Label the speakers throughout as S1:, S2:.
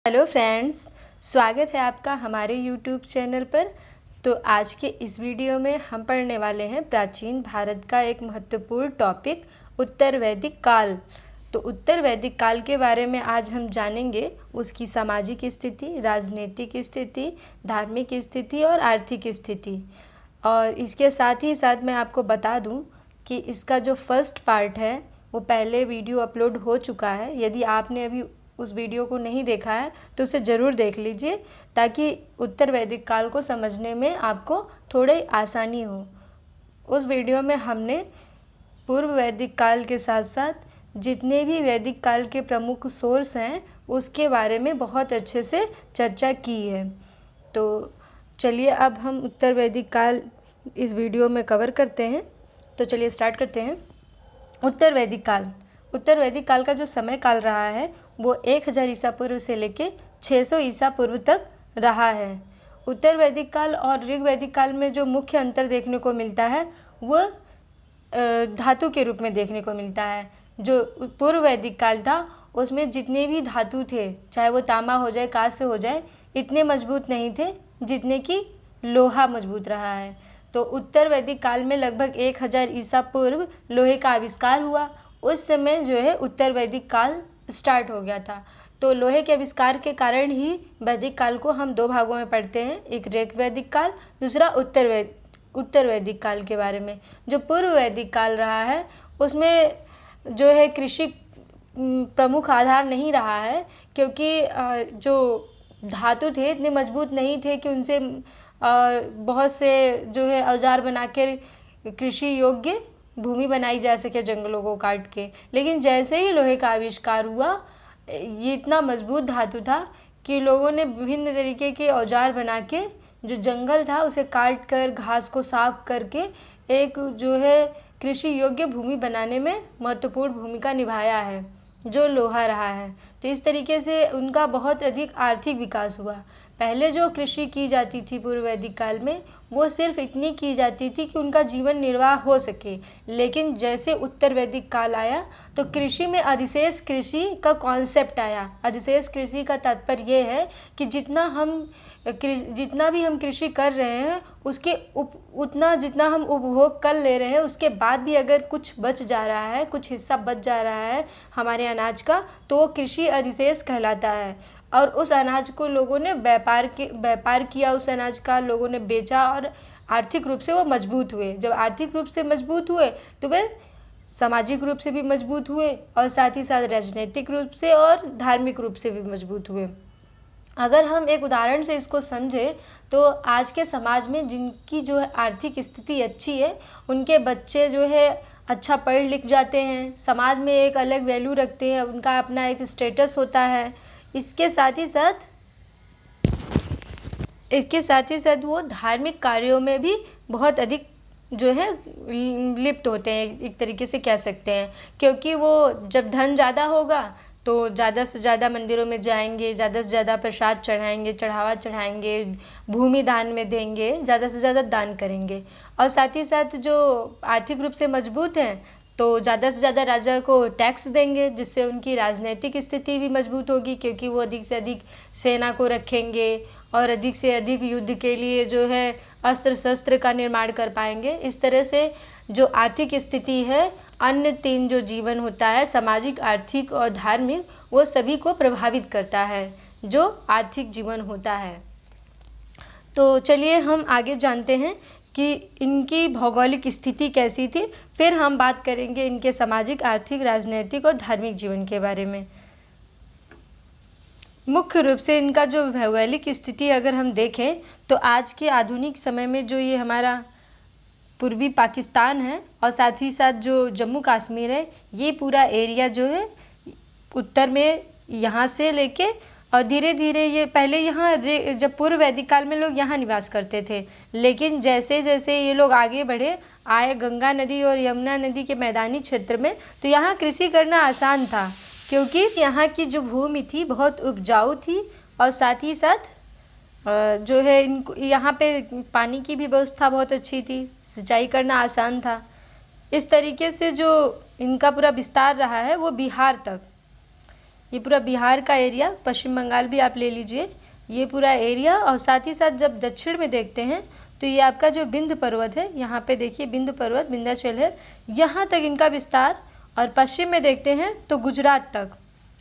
S1: Hello friends, स्वागत है आपका हमारे यूट्यूब चैनल पर। तो आज के इस वीडियो में हम पढ़ने वाले हैं प्राचीन भारत का एक महत्वपूर्ण टॉपिक उत्तर वैदिक काल। तो उत्तर वैदिक काल के बारे में आज हम जानेंगे, उसकी सामाजिक स्थिति, राजनीतिक स्थिति, धार्मिक स्थिति और आर्थिक स्थिति। और इसके साथ ही साथ मैं आपको बता दूं कि इसका जो फर्स्ट पार्ट है वो पहले वीडियो अपलोड हो चुका है। यदि आपने अभी उस वीडियो को नहीं देखा है तो उसे ज़रूर देख लीजिए, ताकि उत्तर वैदिक काल को समझने में आपको थोड़ी आसानी हो। उस वीडियो में हमने पूर्व वैदिक काल के साथ साथ जितने भी वैदिक काल के प्रमुख सोर्स हैं उसके बारे में बहुत अच्छे से चर्चा की है। तो चलिए अब हम उत्तर वैदिक काल इस वीडियो में कवर करते हैं। तो चलिए स्टार्ट करते हैं। उत्तर वैदिक काल का जो समय काल रहा है वो 1000 ईसा पूर्व से लेके 600 ईसा पूर्व तक रहा है। उत्तर वैदिक काल और ऋग वैदिक काल में जो मुख्य अंतर देखने को मिलता है वो धातु के रूप में देखने को मिलता है। जो पूर्व वैदिक काल था उसमें जितने भी धातु थे, चाहे वो तांबा हो जाए, कांस्य हो जाए, इतने मजबूत नहीं थे जितने कि लोहा मजबूत रहा है। तो उत्तर वैदिक काल में लगभग 1000 ईसा पूर्व लोहे का आविष्कार हुआ। उस समय जो है उत्तर वैदिक काल स्टार्ट हो गया था। तो लोहे के आविष्कार के कारण ही वैदिक काल को हम दो भागों में पढ़ते हैं, एक ऋग वैदिक काल, दूसरा उत्तर वैदिक काल के बारे में। जो पूर्व वैदिक काल रहा है उसमें जो है कृषि प्रमुख आधार नहीं रहा है, क्योंकि जो धातु थे इतने मजबूत नहीं थे कि उनसे बहुत से जो है औजार बनाकर कृषि योग्य भूमि बनाई जा सके जंगलों को काट के। लेकिन जैसे ही लोहे का आविष्कार हुआ, ये इतना मजबूत धातु था कि लोगों ने विभिन्न तरीके के औजार बना के जो जंगल था उसे काट कर, घास को साफ करके एक जो है कृषि योग्य भूमि बनाने में महत्वपूर्ण भूमिका निभाया है, जो लोहा रहा है। तो इस तरीके से उनका बहुत अधिक आर्थिक विकास हुआ। पहले जो कृषि की जाती थी पूर्व वैदिक काल में, वो सिर्फ इतनी की जाती थी कि उनका जीवन निर्वाह हो सके। लेकिन जैसे उत्तर वैदिक काल आया तो कृषि में अधिशेष कृषि का कॉन्सेप्ट आया। अधिशेष कृषि का तात्पर्य ये है कि जितना भी हम कृषि कर रहे हैं उसके उतना जितना हम उपभोग कर ले रहे हैं, उसके बाद भी अगर कुछ बच जा रहा है, कुछ हिस्सा बच जा रहा है हमारे अनाज का, तो वो कृषि अधिशेष कहलाता है। और उस अनाज को लोगों ने व्यापार किया, उस अनाज का लोगों ने बेचा और आर्थिक रूप से वो मजबूत हुए। जब आर्थिक रूप से मजबूत हुए तो वे सामाजिक रूप से भी मजबूत हुए और साथ ही साथ राजनीतिक रूप से और धार्मिक रूप से भी मजबूत हुए। अगर हम एक उदाहरण से इसको समझें तो आज के समाज में जिनकी जो है आर्थिक स्थिति अच्छी है, उनके बच्चे जो है अच्छा पढ़ लिख जाते हैं, समाज में एक अलग वैल्यू रखते हैं, उनका अपना एक स्टेटस होता है। इसके साथ ही साथ वो धार्मिक कार्यों में भी बहुत अधिक जो है लिप्त होते हैं, एक तरीके से कह सकते हैं। क्योंकि वो जब धन ज़्यादा होगा तो ज़्यादा से ज़्यादा मंदिरों में जाएंगे, ज़्यादा से ज़्यादा प्रसाद चढ़ाएंगे, चढ़ावा चढ़ाएंगे, भूमि दान में देंगे, ज़्यादा से ज़्यादा दान करेंगे। और साथ ही साथ जो आर्थिक रूप से मजबूत हैं तो ज़्यादा से ज़्यादा राजा को टैक्स देंगे, जिससे उनकी राजनीतिक स्थिति भी मजबूत होगी, क्योंकि वो अधिक से अधिक सेना को रखेंगे और अधिक से अधिक युद्ध के लिए जो है अस्त्र शस्त्र का निर्माण कर पाएंगे। इस तरह से जो आर्थिक स्थिति है, अन्य तीन जो जीवन होता है, सामाजिक, आर्थिक और धार्मिक, वो सभी को प्रभावित करता है जो आर्थिक जीवन होता है। तो चलिए हम आगे जानते हैं कि इनकी भौगोलिक स्थिति कैसी थी, फिर हम बात करेंगे इनके सामाजिक, आर्थिक, राजनीतिक और धार्मिक जीवन के बारे में। मुख्य रूप से इनका जो भौगोलिक स्थिति अगर हम देखें तो आज के आधुनिक समय में जो ये हमारा पूर्वी पाकिस्तान है और साथ ही साथ जो जम्मू कश्मीर है, ये पूरा एरिया जो है उत्तर में यहाँ से लेके और धीरे धीरे ये पहले यहाँ जब पूर्व वैदिक काल में लोग यहाँ निवास करते थे, लेकिन जैसे जैसे ये लोग आगे बढ़े आए गंगा नदी और यमुना नदी के मैदानी क्षेत्र में, तो यहाँ कृषि करना आसान था, क्योंकि यहाँ की जो भूमि थी बहुत उपजाऊ थी और साथ ही साथ जो है इनको यहाँ पे पानी की भी व्यवस्था बहुत अच्छी थी, सिंचाई करना आसान था। इस तरीके से जो इनका पूरा विस्तार रहा है वो बिहार तक। ये पूरा बिहार का एरिया, पश्चिम बंगाल भी आप ले लीजिए, ये पूरा एरिया। और साथ ही साथ जब दक्षिण में देखते हैं तो ये आपका जो विंध्य पर्वत है, यहाँ पे देखिए विंध्य पर्वत, विंध्याचल है, यहाँ तक इनका विस्तार। और पश्चिम में देखते हैं तो गुजरात तक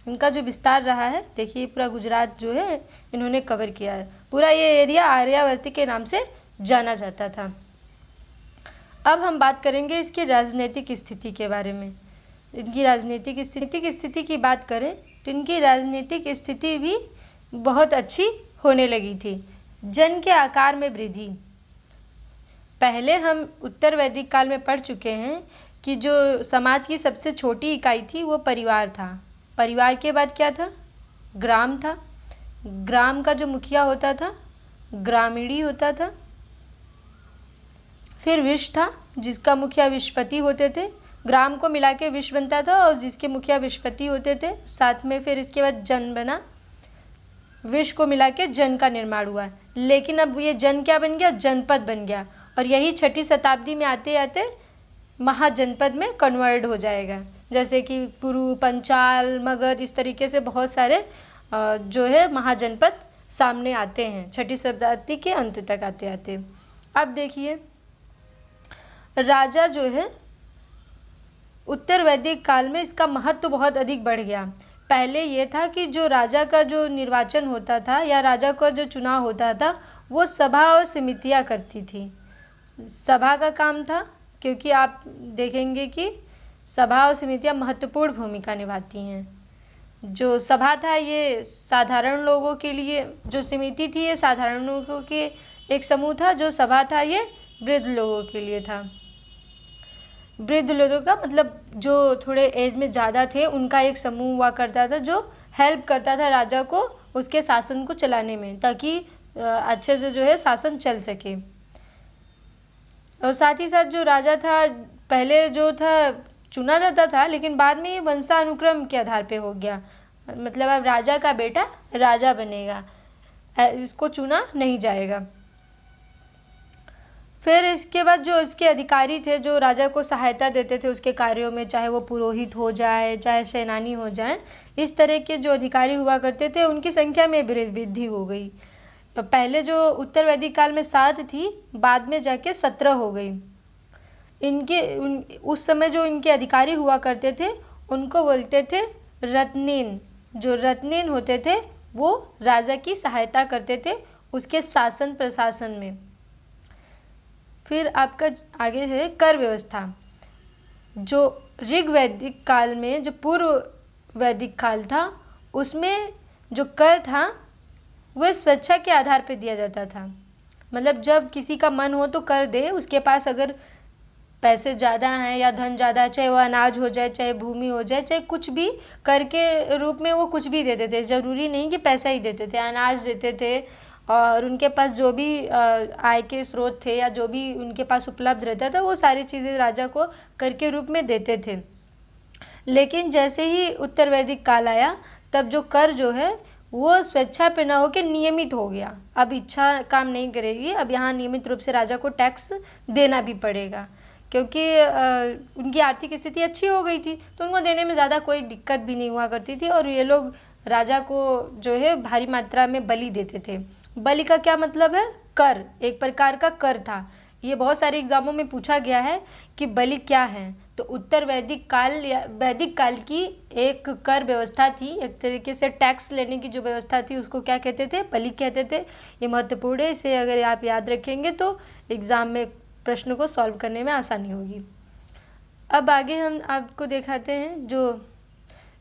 S1: इनका जो विस्तार रहा है, देखिए पूरा गुजरात जो है इन्होंने कवर किया है। पूरा ये एरिया आर्यावर्ती के नाम से जाना जाता था। अब हम बात करेंगे इसकी राजनीतिक स्थिति के बारे में। इनकी राजनीतिक स्थिति की बात करें तो इनकी राजनीतिक स्थिति भी बहुत अच्छी होने लगी थी। जन के आकार में वृद्धि, पहले हम उत्तर वैदिक काल में पढ़ चुके हैं कि जो समाज की सबसे छोटी इकाई थी वो परिवार था। परिवार के बाद क्या था? ग्राम था। ग्राम का जो मुखिया होता था ग्रामीणी होता था। फिर विश था, जिसका मुखिया विशपति होते थे। ग्राम को मिला के विश बनता था और जिसके मुखिया विशपति होते थे। साथ में फिर इसके बाद जन बना, विश को मिला के जन का निर्माण हुआ। लेकिन अब ये जन क्या बन गया? जनपद बन गया। और यही 6ठी शताब्दी में आते आते महाजनपद में कन्वर्ट हो जाएगा। जैसे कि कुरु, पंचाल, मगध, इस तरीके से बहुत सारे जो है महाजनपद सामने आते हैं 6ठी शताब्दी के अंत तक आते आते। अब देखिए राजा जो है उत्तर वैदिक काल में इसका महत्व बहुत अधिक बढ़ गया। पहले ये था कि जो राजा का जो निर्वाचन होता था या राजा का जो चुनाव होता था वो सभा और समितियां करती थी। सभा का काम था, क्योंकि आप देखेंगे कि सभा और समितियां महत्वपूर्ण भूमिका निभाती हैं। जो सभा था ये साधारण लोगों के लिए, जो समिति थी ये साधारण लोगों के एक समूह था। जो सभा था ये वृद्ध लोगों के लिए था। वृद्ध लोगों का मतलब जो थोड़े एज में ज़्यादा थे उनका एक समूह हुआ करता था जो हेल्प करता था राजा को उसके शासन को चलाने में, ताकि अच्छे से जो है शासन चल सके। और साथ ही साथ जो राजा था पहले जो था चुना जाता था, लेकिन बाद में ये वंशानुक्रम के आधार पे हो गया। मतलब अब राजा का बेटा राजा बनेगा, इसको चुना नहीं जाएगा। फिर इसके बाद जो इसके अधिकारी थे जो राजा को सहायता देते थे उसके कार्यों में, चाहे वो पुरोहित हो जाए चाहे सेनानी हो जाए, इस तरह के जो अधिकारी हुआ करते थे उनकी संख्या में वृद्धि हो गई। तो पहले जो उत्तर वैदिक काल में 7 थी, बाद में जाके 17 हो गई। उस समय जो इनके अधिकारी हुआ करते थे उनको बोलते थे रत्नीन। जो रत्नीन होते थे वो राजा की सहायता करते थे उसके शासन प्रशासन में। फिर आपका आगे है कर व्यवस्था। जो ऋग वैदिक काल में, जो पूर्व वैदिक काल था, उसमें जो कर था वह स्वेच्छा के आधार पर दिया जाता था। मतलब जब किसी का मन हो तो कर दे, उसके पास अगर पैसे ज़्यादा हैं या धन ज़्यादा है, चाहे वो अनाज हो जाए चाहे भूमि हो जाए चाहे कुछ भी, कर के रूप में वो कुछ भी दे देते थे। ज़रूरी नहीं कि पैसा ही देते थे, अनाज देते थे और उनके पास जो भी आय के स्रोत थे या जो भी उनके पास उपलब्ध रहता था वो सारी चीज़ें राजा को कर के रूप में देते थे। लेकिन जैसे ही उत्तर वैदिक काल आया तब जो कर जो है वो स्वेच्छा पे न होकर नियमित हो गया। अब इच्छा काम नहीं करेगी, अब यहाँ नियमित रूप से राजा को टैक्स देना भी पड़ेगा, क्योंकि उनकी आर्थिक स्थिति अच्छी हो गई थी तो उनको देने में ज़्यादा कोई दिक्कत भी नहीं हुआ करती थी। और ये लोग राजा को जो है भारी मात्रा में बलि देते थे। बलि का क्या मतलब है? कर, एक प्रकार का कर था। ये बहुत सारे एग्जामों में पूछा गया है कि बलि क्या है। तो उत्तर वैदिक काल या वैदिक काल की एक कर व्यवस्था थी, एक तरीके से टैक्स लेने की जो व्यवस्था थी उसको क्या कहते थे? बलि कहते थे। ये महत्वपूर्ण है, इसे अगर आप याद रखेंगे तो एग्ज़ाम में प्रश्न को सॉल्व करने में आसानी होगी। अब आगे हम आपको दिखाते हैं, जो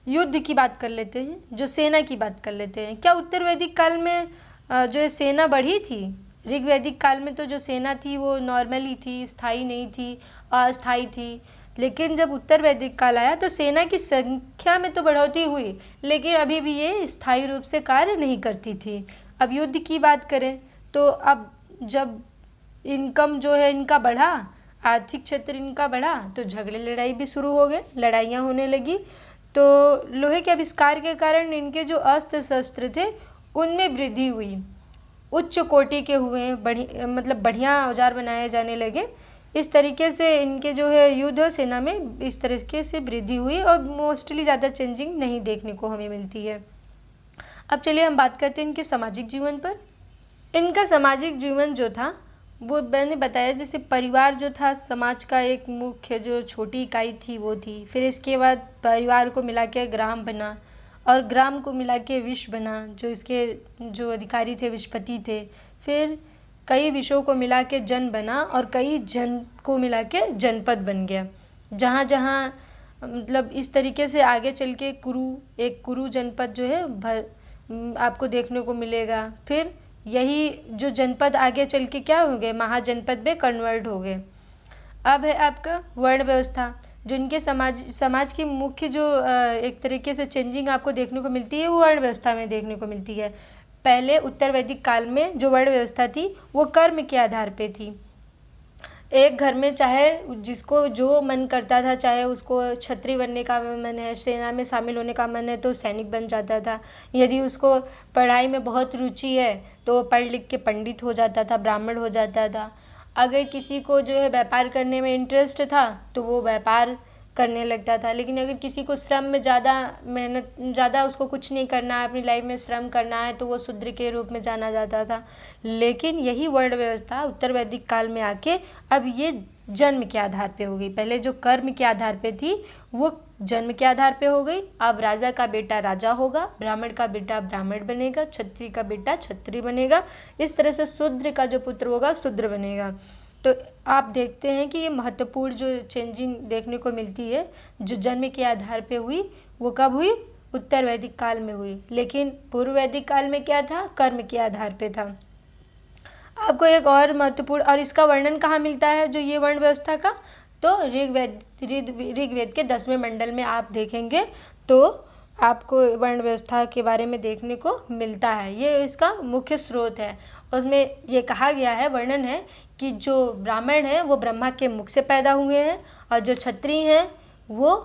S1: युद्ध की बात कर लेते हैं, जो सेना की बात कर लेते हैं। क्या उत्तर वैदिक काल में जो सेना बढ़ी थी? ऋग वैदिक काल में तो जो सेना थी वो नॉर्मली थी, स्थायी नहीं थी, अस्थायी थी। लेकिन जब उत्तर वैदिक काल आया तो सेना की संख्या में तो बढ़ोतरी हुई, लेकिन अभी भी ये स्थायी रूप से कार्य नहीं करती थी। अब युद्ध की बात करें तो अब जब इनकम जो है इनका बढ़ा, आर्थिक क्षेत्र इनका बढ़ा, तो झगड़े लड़ाई भी शुरू हो गए, लड़ाइयाँ होने लगी। तो लोहे के आविष्कार के कारण इनके जो अस्त्र शस्त्र थे उनमें वृद्धि हुई, उच्च कोटि के हुए, मतलब बढ़िया औजार बनाए जाने लगे। इस तरीके से इनके जो है युद्ध और सेना में इस तरीके से वृद्धि हुई और मोस्टली ज़्यादा चेंजिंग नहीं देखने को हमें मिलती है। अब चलिए हम बात करते हैं इनके सामाजिक जीवन पर। इनका सामाजिक जीवन जो था वो मैंने बताया, जैसे परिवार जो था समाज का एक मुख्य जो छोटी इकाई थी वो थी। फिर इसके बाद परिवार को मिला के ग्राम बना और ग्राम को मिला के विश्व बना, जो इसके जो अधिकारी थे विश्वपति थे। फिर कई विषयों को मिला के जन बना और कई जन को मिला के जनपद बन गया। जहाँ जहाँ मतलब इस तरीके से आगे चल के एक कुरु जनपद जो है आपको देखने को मिलेगा। फिर यही जो जनपद आगे चल के क्या हो गए, महाजनपद में कन्वर्ट हो गए। अब है आपका वर्ण व्यवस्था, जो इनके समाज की मुख्य जो एक तरीके से चेंजिंग आपको देखने को मिलती है वो वर्ण व्यवस्था में देखने को मिलती है। पहले उत्तर वैदिक काल में जो वर्ण व्यवस्था थी वो कर्म के आधार पे थी। एक घर में चाहे जिसको जो मन करता था, चाहे उसको क्षत्रिय बनने का मन है, सेना में शामिल होने का मन है तो सैनिक बन जाता था। यदि उसको पढ़ाई में बहुत रुचि है तो पढ़ लिख के पंडित हो जाता था, ब्राह्मण हो जाता था। अगर किसी को जो है व्यापार करने में इंटरेस्ट था तो वो व्यापार करने लगता था। लेकिन अगर किसी को श्रम में ज़्यादा उसको कुछ नहीं करना है, अपनी लाइफ में श्रम करना है, तो वो शूद्र के रूप में जाना जाता था। लेकिन यही वर्ण व्यवस्था उत्तर वैदिक काल में आके अब ये जन्म के आधार पे हो गई। पहले जो कर्म के आधार पे थी वो जन्म के आधार पे हो गई। अब राजा का बेटा राजा होगा, ब्राह्मण का बेटा ब्राह्मण बनेगा, क्षत्रिय का बेटा क्षत्रिय बनेगा। इस तरह से शूद्र का जो पुत्र होगा शूद्र बनेगा। तो आप देखते हैं कि ये महत्वपूर्ण जो चेंजिंग देखने को मिलती है जो जन्म के आधार पे हुई वो कब हुई, उत्तर वैदिक काल में हुई। लेकिन पूर्व वैदिक काल में क्या था, कर्म के आधार पे था। आपको एक और महत्वपूर्ण, और इसका वर्णन कहाँ मिलता है जो ये वर्ण व्यवस्था का, तो ऋग्वेद के 10वें मंडल में आप देखेंगे तो आपको वर्ण व्यवस्था के बारे में देखने को मिलता है। ये इसका मुख्य स्रोत है। उसमें ये कहा गया है, वर्णन है कि जो ब्राह्मण हैं वो ब्रह्मा के मुख से पैदा हुए हैं और जो क्षत्रिय हैं वो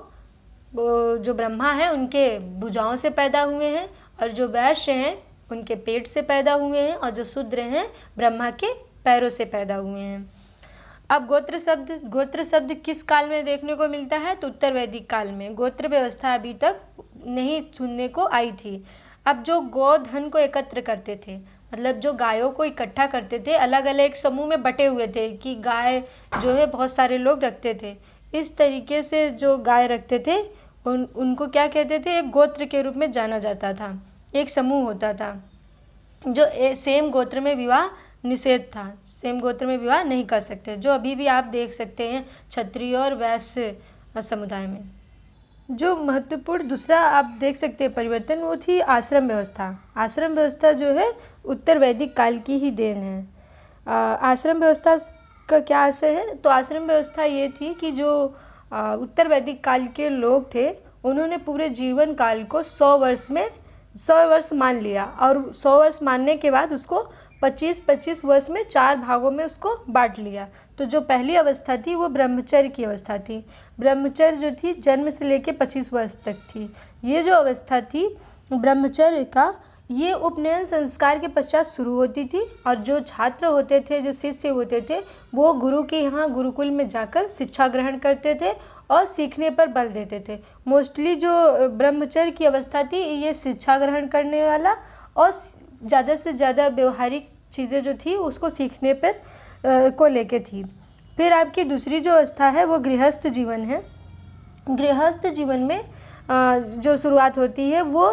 S1: जो ब्रह्मा है उनके भुजाओं से पैदा हुए हैं और जो वैश्य हैं उनके पेट से पैदा हुए हैं और जो शूद्र हैं ब्रह्मा के पैरों से पैदा हुए हैं। अब गोत्र शब्द किस काल में देखने को मिलता है, तो उत्तर वैदिक काल में। गोत्र व्यवस्था अभी तक नहीं सुनने को आई थी। अब जो गोधन को एकत्र करते थे, मतलब जो गायों को इकट्ठा करते थे, अलग अलग समूह में बटे हुए थे कि गाय जो है बहुत सारे लोग रखते थे। इस तरीके से जो गाय रखते थे उनको क्या कहते थे, एक गोत्र के रूप में जाना जाता था। एक समूह होता था जो सेम गोत्र में विवाह निषेध था, सेम गोत्र में विवाह नहीं कर सकते, जो अभी भी आप देख सकते हैं क्षत्रिय और वैश्य समुदाय में। जो महत्वपूर्ण दूसरा आप देख सकते हैं परिवर्तन वो थी आश्रम व्यवस्था। आश्रम व्यवस्था जो है उत्तर वैदिक काल की ही देन है। आश्रम व्यवस्था का क्या आशय है, तो आश्रम व्यवस्था ये थी कि जो उत्तर वैदिक काल के लोग थे उन्होंने पूरे जीवन काल को 100 वर्ष मान लिया और 100 वर्ष मानने के बाद उसको 25-25 वर्ष में 4 भागों में उसको बांट लिया। तो जो पहली अवस्था थी वो ब्रह्मचर्य की अवस्था थी। ब्रह्मचर्य जो थी जन्म से लेकर 25 वर्ष तक थी। ये जो अवस्था थी ब्रह्मचर्य का, ये उपनयन संस्कार के पश्चात शुरू होती थी और जो छात्र होते थे, जो शिष्य होते थे, वो गुरु के यहाँ गुरुकुल में जाकर शिक्षा ग्रहण करते थे और सीखने पर बल देते थे। मोस्टली जो ब्रह्मचर्य की अवस्था थी ये शिक्षा ग्रहण करने वाला और ज़्यादा से ज़्यादा व्यवहारिक चीज़ें जो थी उसको सीखने पर को लेके थी। फिर आपकी दूसरी जो अवस्था है वो गृहस्थ जीवन है। गृहस्थ जीवन में जो शुरुआत होती है वो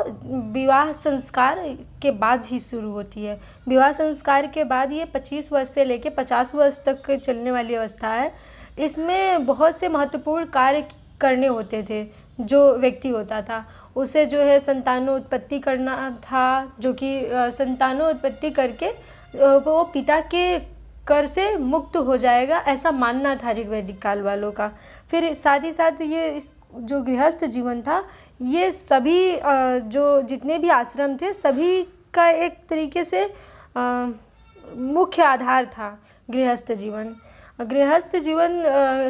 S1: विवाह संस्कार के बाद ही शुरू होती है। विवाह संस्कार के बाद ये 25 वर्ष से लेकर 50 वर्ष तक चलने वाली अवस्था है। इसमें बहुत से महत्वपूर्ण कार्य करने होते थे। जो व्यक्ति होता था उसे जो है संतानोत्पत्ति करना था, जो कि संतानोत्पत्ति करके वो पिता के कर से मुक्त हो जाएगा, ऐसा मानना था ऋग्वैदिक काल वालों का। फिर साथ ही साथ ये जो गृहस्थ जीवन था ये सभी जो जितने भी आश्रम थे सभी का एक तरीके से मुख्य आधार था गृहस्थ जीवन। गृहस्थ जीवन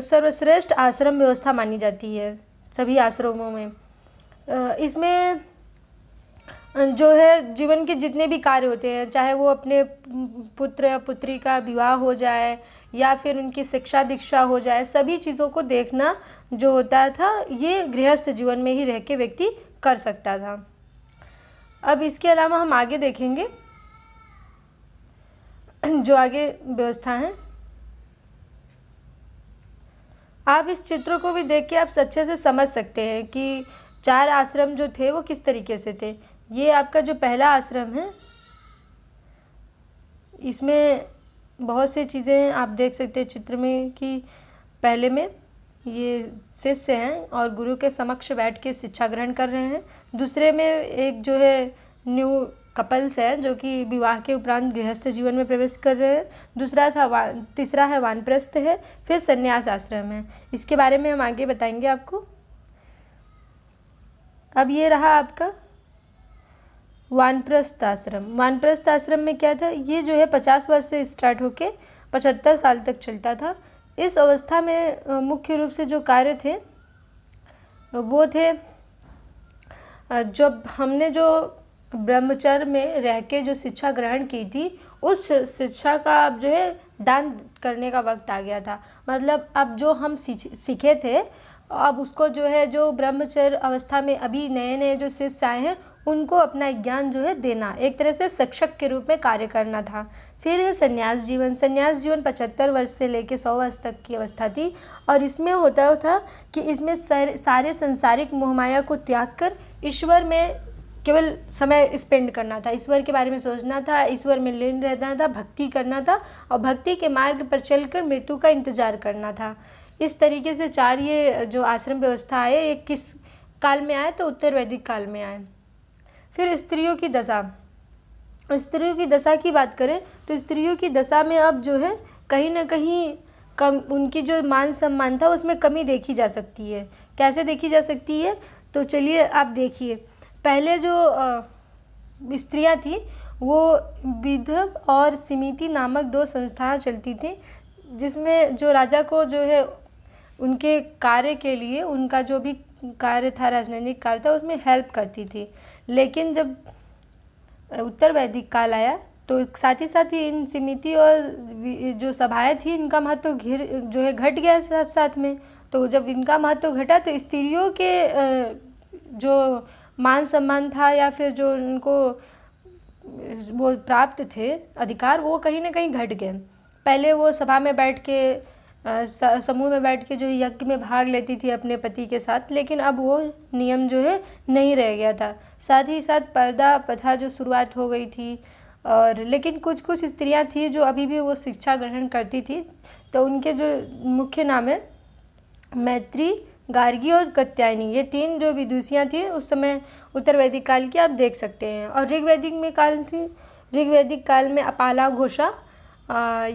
S1: सर्वश्रेष्ठ आश्रम व्यवस्था मानी जाती है सभी आश्रमों में। इसमें जो है जीवन के जितने भी कार्य होते हैं, चाहे वो अपने पुत्र या पुत्री का विवाह हो जाए या फिर उनकी शिक्षा दीक्षा हो जाए, सभी चीज़ों को देखना जो होता था ये गृहस्थ जीवन में ही रह के व्यक्ति कर सकता था। अब इसके अलावा हम आगे देखेंगे जो आगे व्यवस्था है। आप इस चित्र को भी देख के आप अच्छे से समझ सकते हैं कि 4 आश्रम जो थे वो किस तरीके से थे। ये आपका जो पहला आश्रम है, इसमें बहुत सी चीज़ें आप देख सकते हैं चित्र में कि पहले में ये शिष्य हैं और गुरु के समक्ष बैठ के शिक्षा ग्रहण कर रहे हैं। दूसरे में एक जो है न्यू कपल्स है जो कि विवाह के उपरांत गृहस्थ जीवन में प्रवेश कर रहे हैं। तीसरा है वानप्रस्थ है, फिर संन्यास आश्रम है। इसके बारे में हम आगे बताएंगे आपको। अब ये रहा आपका वानप्रस्थ आश्रम। वानप्रस्थ आश्रम में क्या था, ये जो है 50 वर्ष से स्टार्ट होके 75 साल तक चलता था। इस अवस्था में मुख्य रूप से जो कार्य थे वो थे, जब हमने जो ब्रह्मचर्य में रह के जो शिक्षा ग्रहण की थी उस शिक्षा का अब जो है दान करने का वक्त आ गया था। मतलब अब जो हम सीखे थे अब उसको जो है जो ब्रह्मचर्य अवस्था में अभी नए नए जो शिष्य आए हैं उनको अपना ज्ञान जो है देना, एक तरह से शिक्षक के रूप में कार्य करना था। फिर है संन्यास जीवन। संन्यास जीवन 75 वर्ष से लेकर 100 वर्ष तक की अवस्था थी और इसमें होता था कि इसमें सारे संसारिक मोहमाया को त्याग कर ईश्वर में केवल समय स्पेंड करना था, ईश्वर के बारे में सोचना था, ईश्वर में लीन रहना था, भक्ति करना था और भक्ति के मार्ग पर चलकर मृत्यु का इंतजार करना था। इस तरीके से 4 ये जो आश्रम व्यवस्था आए, एक किस काल में आए तो उत्तर वैदिक काल में आए। फिर स्त्रियों की दशा। स्त्रियों की दशा की बात करें तो स्त्रियों की दशा में अब जो है कहीं ना कहीं कम उनकी जो मान सम्मान था उसमें कमी देखी जा सकती है। कैसे देखी जा सकती है, तो चलिए आप देखिए। पहले जो स्त्रियां थी वो विधव और समिति नामक 2 संस्थाएं चलती थी, जिसमें जो राजा को जो है उनके कार्य के लिए उनका जो भी कार्य था, राजनैतिक कार्य था, उसमें हेल्प करती थी। लेकिन जब उत्तर वैदिक काल आया तो साथ ही इन समिति और जो सभाएं थी इनका महत्व जो है घट गया साथ साथ में। तो जब इनका महत्व घटा तो स्त्रियों के जो मान सम्मान था या फिर जो उनको वो प्राप्त थे अधिकार, वो कहीं ना कहीं घट गए। पहले वो सभा में बैठ के समूह में बैठ के जो यज्ञ में भाग लेती थी अपने पति के साथ, लेकिन अब वो नियम जो है नहीं रह गया था। साथ ही साथ पर्दा प्रथा जो शुरुआत हो गई थी। और लेकिन कुछ स्त्रियां थी जो अभी भी वो शिक्षा ग्रहण करती थी। तो उनके जो मुख्य नाम है मैत्री, गार्गी और कात्यायनी, ये 3 जो विदुषियाँ थी उस समय उत्तर वैदिक काल की आप देख सकते हैं। और ऋग्वैदिक काल में अपाला, घोषा,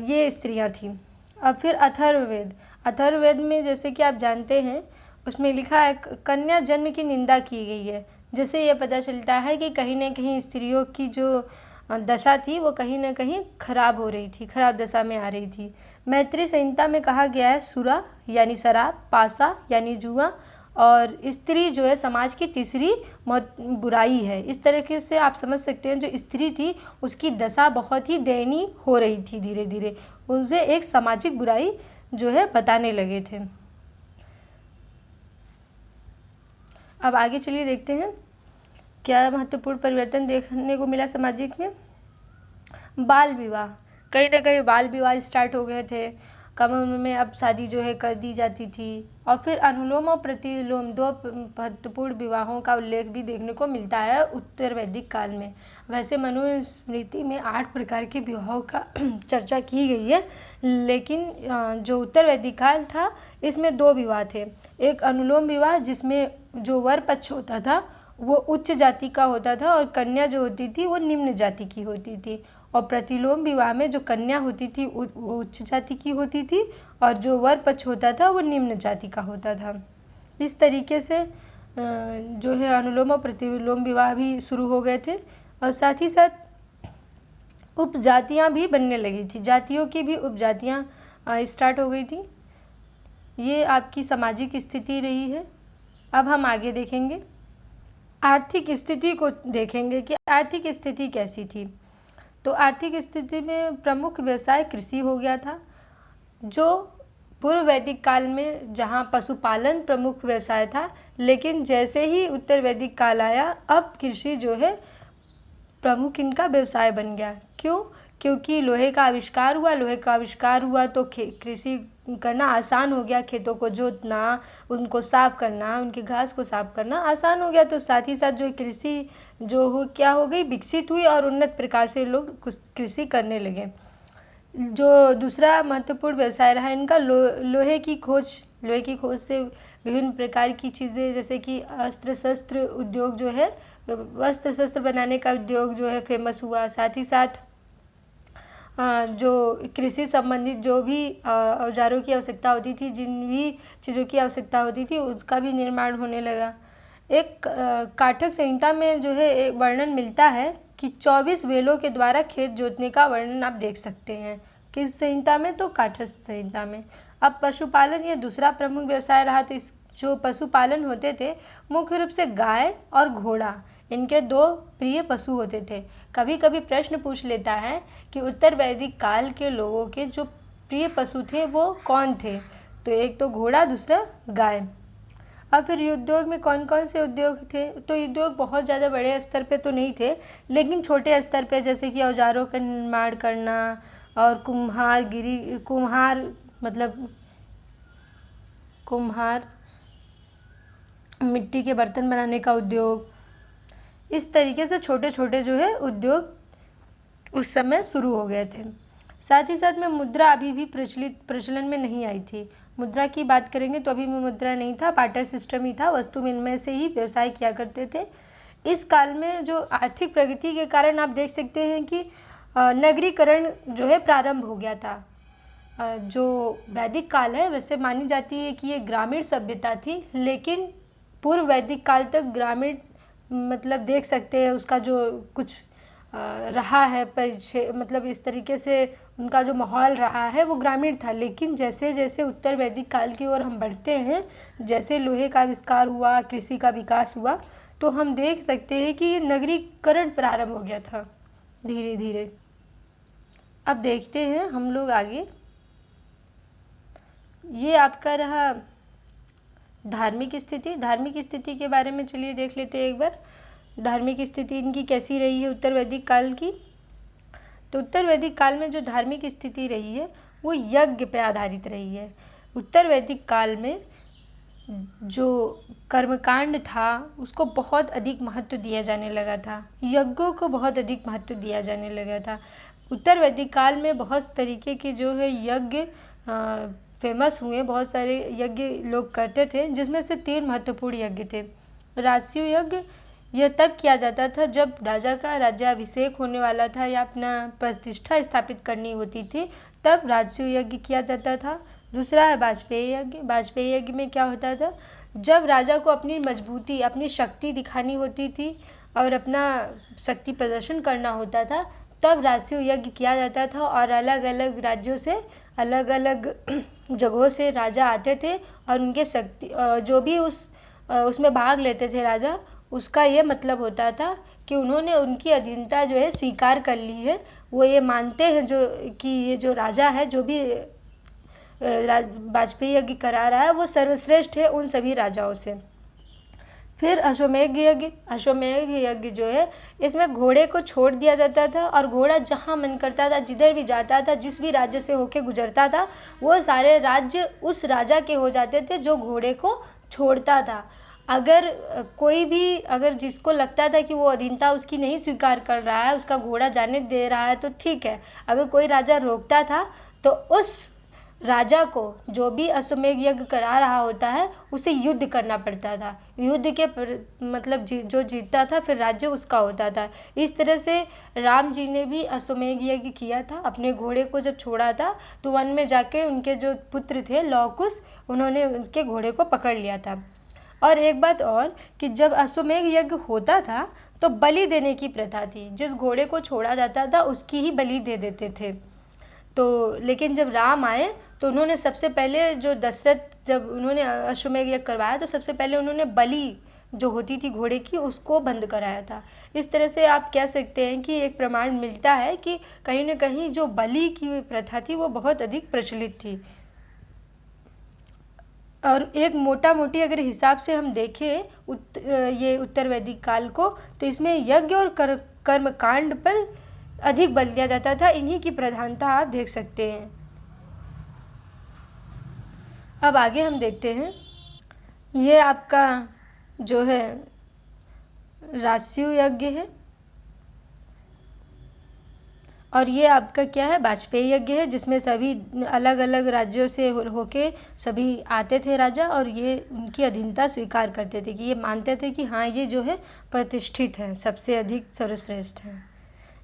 S1: ये स्त्रियाँ थीं। अब फिर अथर्ववेद। अथर्ववेद में जैसे कि आप जानते हैं उसमें लिखा है कन्या जन्म की निंदा की गई है। जैसे ये पता चलता है कि कहीं ना कहीं स्त्रियों की जो दशा थी वो कहीं ना कहीं खराब हो रही थी, खराब दशा में आ रही थी। मैत्री संहिता में कहा गया है सुरा यानी शराब, पासा यानी जुआ और स्त्री जो है समाज की तीसरी बुराई है। इस तरीके से आप समझ सकते हैं जो स्त्री थी उसकी दशा बहुत ही दयनीय हो रही थी। धीरे धीरे उनसे एक सामाजिक बुराई जो है बताने लगे थे। अब आगे चलिए देखते हैं क्या महत्वपूर्ण परिवर्तन देखने को मिला सामाजिक में। बाल विवाह, कहीं ना कहीं बाल विवाह स्टार्ट हो गए थे। कम उम्र में अब शादी जो है कर दी जाती थी। और फिर अनुलोम और प्रतिलोम 2 महत्वपूर्ण विवाहों का उल्लेख भी देखने को मिलता है उत्तर वैदिक काल में। वैसे मनुस्मृति में 8 प्रकार के विवाहों का चर्चा की गई है, लेकिन जो उत्तर वैदिक काल था इसमें 2 विवाह थे। एक अनुलोम विवाह जिसमें जो वर पक्ष होता था वो उच्च जाति का होता था और कन्या जो होती थी वो निम्न जाति की होती थी। और प्रतिलोम विवाह में जो कन्या होती थी वो उच्च जाति की होती थी और जो वर पक्ष होता था वो निम्न जाति का होता था। इस तरीके से जो है अनुलोम और प्रतिलोम विवाह भी शुरू हो गए थे। और साथ ही साथ उपजातियाँ भी बनने लगी थी, जातियों की भी उपजातियाँ स्टार्ट हो गई थी। ये आपकी सामाजिक स्थिति रही है। अब हम आगे देखेंगे आर्थिक स्थिति को, देखेंगे कि आर्थिक स्थिति कैसी थी। तो आर्थिक स्थिति में प्रमुख व्यवसाय कृषि हो गया था। जो पूर्व वैदिक काल में जहाँ पशुपालन प्रमुख व्यवसाय था, लेकिन जैसे ही उत्तर वैदिक काल आया अब कृषि जो है प्रमुख इनका व्यवसाय बन गया। क्यों? क्योंकि लोहे का आविष्कार हुआ। लोहे का आविष्कार हुआ तो कृषि करना आसान हो गया, खेतों को जोतना, उनको साफ करना, उनकी घास को साफ करना आसान हो गया। तो साथ ही साथ जो कृषि जो हो क्या हो गई, विकसित हुई और उन्नत प्रकार से लोग कृषि करने लगे। जो दूसरा महत्वपूर्ण व्यवसाय रहा इनका लोहे की खोज। लोहे की खोज से विभिन्न प्रकार की चीज़ें जैसे कि अस्त्र शस्त्र उद्योग जो है, वस्त्र शस्त्र बनाने का उद्योग जो है फेमस हुआ। साथ ही साथ जो कृषि संबंधित जो भी औजारों की आवश्यकता होती थी, जिन भी चीज़ों की आवश्यकता होती थी, उसका भी निर्माण होने लगा। एक काठक संहिता में जो है एक वर्णन मिलता है कि 24 बैलों के द्वारा खेत जोतने का वर्णन आप देख सकते हैं। किस संहिता में? तो काठक संहिता में। अब पशुपालन ये दूसरा प्रमुख व्यवसाय रहा। तो इस जो पशुपालन होते थे मुख्य रूप से गाय और घोड़ा, इनके दो प्रिय पशु होते थे। कभी कभी प्रश्न पूछ लेता है कि उत्तर वैदिक काल के लोगों के जो प्रिय पशु थे वो कौन थे? तो एक तो घोड़ा, दूसरा गाय। अब फिर उद्योग में कौन कौन से उद्योग थे? तो उद्योग बहुत ज़्यादा बड़े स्तर पे तो नहीं थे, लेकिन छोटे स्तर पे जैसे कि औजारों का निर्माण करना और कुम्हार मिट्टी के बर्तन बनाने का उद्योग, इस तरीके से छोटे छोटे जो है उद्योग उस समय शुरू हो गए थे। साथ ही साथ में मुद्रा अभी भी प्रचलन में नहीं आई थी। मुद्रा की बात करेंगे तो अभी मुद्रा नहीं था, बार्टर सिस्टम ही था। वस्तु विनिमय से ही व्यवसाय किया करते थे। इस काल में जो आर्थिक प्रगति के कारण आप देख सकते हैं कि नगरीकरण जो है प्रारंभ हो गया था। जो वैदिक काल है वैसे मानी जाती है कि ये ग्रामीण सभ्यता थी, लेकिन पूर्व वैदिक काल तक ग्रामीण मतलब देख सकते हैं उसका जो कुछ रहा है मतलब इस तरीके से उनका जो माहौल रहा है वो ग्रामीण था। लेकिन जैसे जैसे उत्तर वैदिक काल की ओर हम बढ़ते हैं, जैसे लोहे का आविष्कार हुआ, कृषि का विकास हुआ, तो हम देख सकते हैं कि ये नगरीकरण प्रारंभ हो गया था धीरे धीरे। अब देखते हैं हम लोग आगे। ये आपका रहा धार्मिक स्थिति। धार्मिक स्थिति के बारे में चलिए देख लेते हैं एक बार। धार्मिक स्थिति इनकी कैसी रही है उत्तर वैदिक काल की? तो उत्तर वैदिक काल में जो धार्मिक स्थिति रही है वो यज्ञ पे आधारित रही है। उत्तर वैदिक काल में जो कर्मकांड था उसको बहुत अधिक महत्व दिया जाने लगा था, यज्ञों को बहुत अधिक महत्व दिया जाने लगा था। उत्तर वैदिक काल में बहुत तरीके के जो है यज्ञ फेमस हुए, बहुत सारे यज्ञ लोग करते थे, जिसमें से 3 महत्वपूर्ण यज्ञ थे। राजसूय यज्ञ, यह तब किया जाता था जब राजा का राज्याभिषेक होने वाला था या अपना प्रतिष्ठा स्थापित करनी होती थी, तब राजसूय यज्ञ किया जाता था। दूसरा है वाजपेयी यज्ञ। वाजपेयी यज्ञ में क्या होता था? जब राजा को अपनी मजबूती, अपनी शक्ति दिखानी होती थी और अपना शक्ति प्रदर्शन करना होता था, तब राजसूय यज्ञ किया जाता था। और अलग अलग राज्यों से, अलग अलग जगहों से राजा आते थे और उनके शक्ति जो भी उसमें भाग लेते थे राजा, उसका ये मतलब होता था कि उन्होंने उनकी अधीनता जो है स्वीकार कर ली है। वो ये मानते हैं जो कि ये जो राजा है, जो भी वाजपेयी यज्ञ करा रहा है, वो सर्वश्रेष्ठ है उन सभी राजाओं से। फिर अश्वमेध यज्ञ। अश्वमेध यज्ञ जो है, इसमें घोड़े को छोड़ दिया जाता था और घोड़ा जहाँ मन करता था, जिधर भी जाता था, जिस भी राज्य से होके गुजरता था, वो सारे राज्य उस राजा के हो जाते थे जो घोड़े को छोड़ता था। अगर कोई भी, अगर जिसको लगता था कि वो अधीनता उसकी नहीं स्वीकार कर रहा है, उसका घोड़ा जाने दे रहा है, तो ठीक है। अगर कोई राजा रोकता था तो उस राजा को, जो भी अश्वमेध यज्ञ करा रहा होता है, उसे युद्ध करना पड़ता था। युद्ध के मतलब जो जीतता था फिर राज्य उसका होता था। इस तरह से राम जी ने भी अश्वमेध यज्ञ किया था। अपने घोड़े को जब छोड़ा था तो वन में जाके उनके जो पुत्र थे लवकुश, उन्होंने उनके घोड़े को पकड़ लिया था। और एक बात और कि जब अश्वमेध यज्ञ होता था तो बलि देने की प्रथा थी। जिस घोड़े को छोड़ा जाता था उसकी ही बलि दे देते थे। तो लेकिन जब राम आए तो उन्होंने सबसे पहले, जो दशरथ जब उन्होंने अश्वमेध यज्ञ करवाया तो सबसे पहले उन्होंने बलि जो होती थी घोड़े की, उसको बंद कराया था। इस तरह से आप कह सकते हैं कि एक प्रमाण मिलता है कि कहीं न कहीं जो बलि की प्रथा थी वो बहुत अधिक प्रचलित थी। और एक मोटा मोटी अगर हिसाब से हम देखें ये उत्तर वैदिक काल को, तो इसमें यज्ञ और कर्म कांड पर अधिक बल दिया जाता था। इन्हीं की प्रधानता आप देख सकते हैं। अब आगे हम देखते हैं, ये आपका जो है रास्यु यज्ञ है, और ये आपका क्या है, वाजपेयी यज्ञ है, जिसमें सभी अलग अलग राज्यों से होके सभी आते थे राजा, और ये उनकी अधीनता स्वीकार करते थे कि ये मानते थे कि हाँ ये जो है प्रतिष्ठित है, सबसे अधिक सर्वश्रेष्ठ है।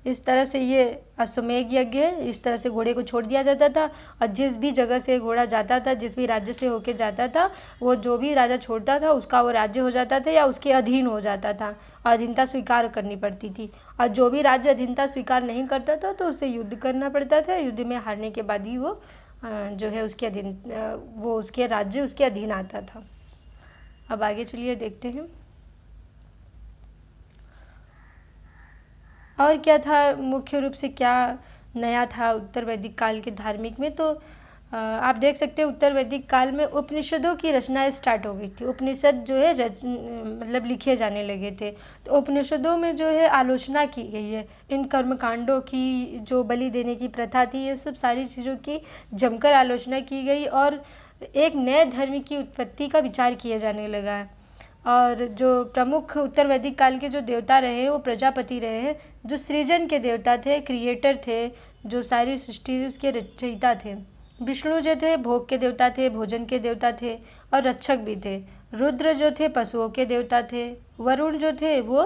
S1: इस तरह से ये अश्वमेध यज्ञ है। इस तरह से घोड़े को छोड़ दिया जाता था, और जिस भी जगह से घोड़ा जाता था, जिस भी राज्य से होके जाता था, वो जो भी राजा छोड़ता था उसका वो राज्य हो जाता था या उसके अधीन हो जाता था, और अधीनता स्वीकार करनी पड़ती थी। और जो भी राज्य अधीनता स्वीकार नहीं करता था तो उसे युद्ध करना पड़ता था। युद्ध में हारने के बाद ही वो जो है उसके अधीन, वो उसके राज्य उसके अधीन आता था। अब आगे चलिए देखते हैं और क्या था, मुख्य रूप से क्या नया था उत्तर वैदिक काल के धार्मिक में। तो आप देख सकते हैं उत्तर वैदिक काल में उपनिषदों की रचना स्टार्ट हो गई थी। उपनिषद जो है मतलब लिखे जाने लगे थे। तो उपनिषदों में जो है आलोचना की गई है इन कर्मकांडों की, जो बलि देने की प्रथा थी, ये सब सारी चीज़ों की जमकर आलोचना की गई, और एक नए धर्म की उत्पत्ति का विचार किया जाने लगा है। और जो प्रमुख उत्तर वैदिक काल के जो देवता रहे हैं वो प्रजापति रहे हैं, जो सृजन के देवता थे, क्रिएटर थे, जो सारी सृष्टि उसके रचयिता थे। विष्णु जो थे भोग के देवता थे, भोजन के देवता थे और रक्षक भी थे। रुद्र जो थे पशुओं के देवता थे। वरुण जो थे वो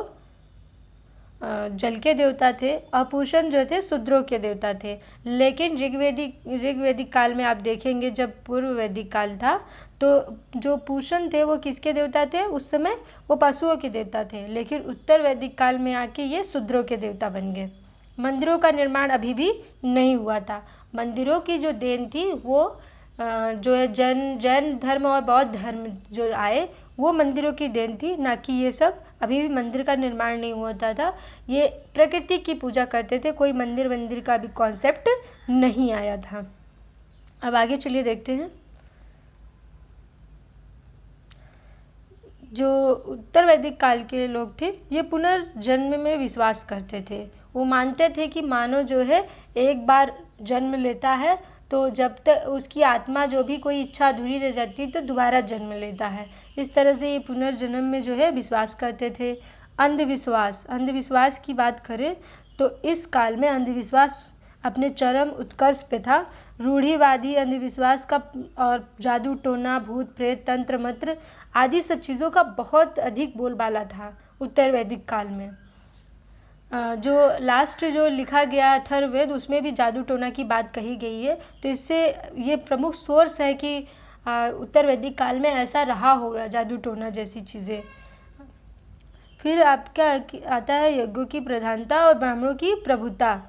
S1: जल के देवता थे। और पूषण जो थे शूद्रों के देवता थे। लेकिन ऋग्वेदिक काल में आप देखेंगे, जब पूर्व वैदिक काल था, तो जो पूषण थे वो किसके देवता थे, उस समय वो पशुओं के देवता थे। लेकिन उत्तर वैदिक काल में आके ये शूद्रों के देवता बन गए। मंदिरों का निर्माण अभी भी नहीं हुआ था। मंदिरों की जो देन थी वो जो है जैन धर्म और बौद्ध धर्म जो आए वो मंदिरों की देन थी, ना कि ये सब। अभी भी मंदिर का निर्माण नहीं होता था। ये प्रकृति की पूजा करते थे, कोई मंदिर का भी कॉन्सेप्ट नहीं आया था। अब आगे चलिए देखते हैं, जो उत्तर वैदिक काल के लोग थे ये पुनर्जन्म में विश्वास करते थे। वो मानते थे कि मानव जो है एक बार जन्म लेता है तो जब तक उसकी आत्मा जो भी कोई इच्छा अधूरी रह जाती है तो दोबारा जन्म लेता है। इस तरह से ये पुनर्जन्म में जो है विश्वास करते थे। अंधविश्वास की बात करें तो इस काल में अंधविश्वास अपने चरम उत्कर्ष पे था। रूढ़िवादी अंधविश्वास का और जादू टोना, भूत प्रेत, तंत्र मंत्र आदि सब चीज़ों का बहुत अधिक बोलबाला था उत्तर वैदिक काल में। जो लास्ट जो लिखा गया अथर्ववेद उसमें भी जादू टोना की बात कही गई है। तो इससे ये प्रमुख सोर्स है कि उत्तर वैदिक काल में ऐसा रहा होगा, जादू टोना जैसी चीज़ें। फिर आपका आता है यज्ञों की प्रधानता और ब्राह्मणों की प्रभुता।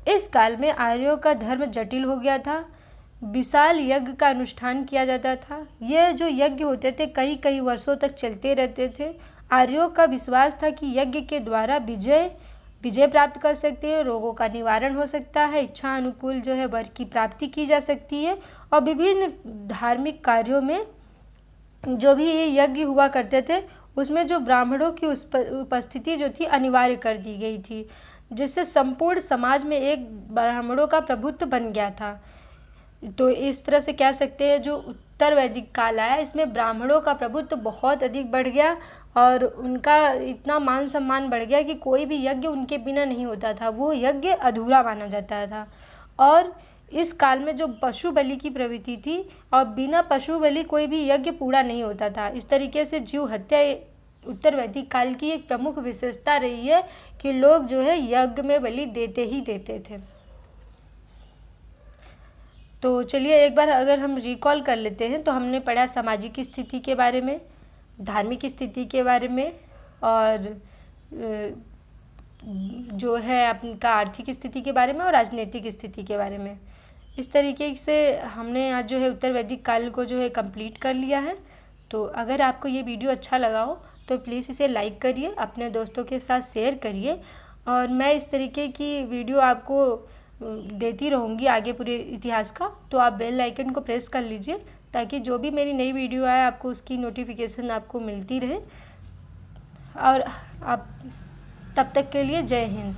S1: इस काल में आर्यों का धर्म जटिल हो गया था। विशाल यज्ञ का अनुष्ठान किया जाता था। यह जो यज्ञ होते थे कई कई वर्षों तक चलते रहते थे। आर्यों का विश्वास था कि यज्ञ के द्वारा विजय प्राप्त कर सकते हैं, रोगों का निवारण हो सकता है, इच्छा अनुकूल जो है वर की प्राप्ति की जा सकती है, और विभिन्न धार्मिक कार्यों में जो भी ये यज्ञ हुआ करते थे उसमें जो ब्राह्मणों की उपस्थिति जो थी अनिवार्य कर दी गई थी, जिससे संपूर्ण समाज में एक ब्राह्मणों का प्रभुत्व बन गया था। तो इस तरह से कह सकते हैं जो उत्तर वैदिक काल आया इसमें ब्राह्मणों का प्रभुत्व बहुत अधिक बढ़ गया, और उनका इतना मान सम्मान बढ़ गया कि कोई भी यज्ञ उनके बिना नहीं होता था, वो यज्ञ अधूरा माना जाता था। और इस काल में जो पशु बलि की प्रवृत्ति थी, और बिना पशु बलि कोई भी यज्ञ पूरा नहीं होता था। इस तरीके से जीव हत्या उत्तर वैदिक काल की एक प्रमुख विशेषता रही है कि लोग जो है यज्ञ में बलि देते ही देते थे। तो चलिए एक बार अगर हम रिकॉल कर लेते हैं तो हमने पढ़ा सामाजिक स्थिति के बारे में, धार्मिक स्थिति के बारे में, और जो है आपका आर्थिक स्थिति के बारे में और राजनीतिक स्थिति के बारे में। इस तरीके से हमने आज जो है उत्तर वैदिक काल को जो है कंप्लीट कर लिया है। तो अगर आपको ये वीडियो अच्छा लगा हो तो प्लीज़ इसे लाइक करिए, अपने दोस्तों के साथ शेयर करिए, और मैं इस तरीके की वीडियो आपको देती रहूँगी आगे पूरे इतिहास का। तो आप बेल आइकन को प्रेस कर लीजिए ताकि जो भी मेरी नई वीडियो आए आपको उसकी नोटिफिकेशन आपको मिलती रहे। और आप तब तक के लिए जय हिंद।